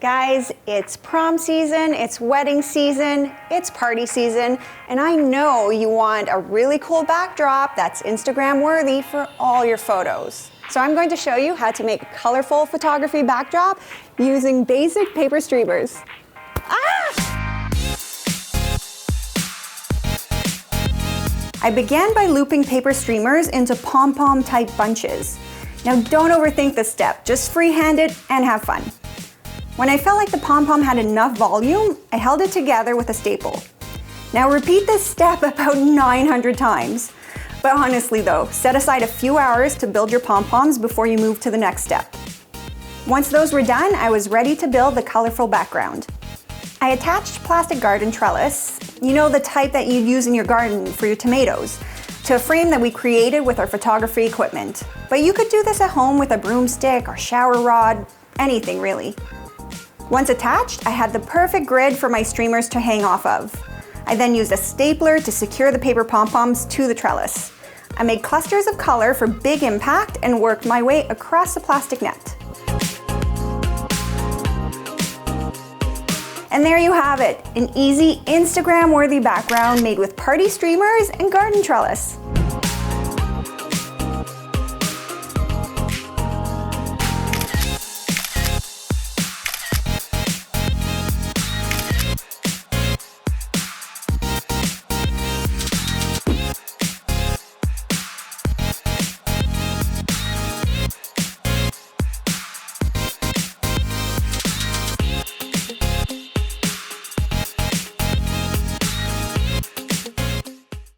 Guys, it's prom season, it's wedding season, it's party season, and I know you want a really cool backdrop that's Instagram worthy for all your photos. So I'm going to show you how to make a colorful photography backdrop using basic paper streamers. I began by looping paper streamers into pom-pom type bunches. Now don't overthink this step, just freehand it and have fun. When I felt like the pom-pom had enough volume, I held it together with a staple. Now repeat this step about 900 times. But honestly though, set aside a few hours to build your pom-poms before you move to the next step. Once those were done, I was ready to build the colorful background. I attached plastic garden trellis, you know, the type that you'd use in your garden for your tomatoes, to a frame that we created with our photography equipment. But you could do this at home with a broomstick or shower rod, anything really. Once attached, I had the perfect grid for my streamers to hang off of. I then used a stapler to secure the paper pom-poms to the trellis. I made clusters of color for big impact and worked my way across the plastic net. And there you have it, an easy Instagram-worthy background made with party streamers and garden trellis.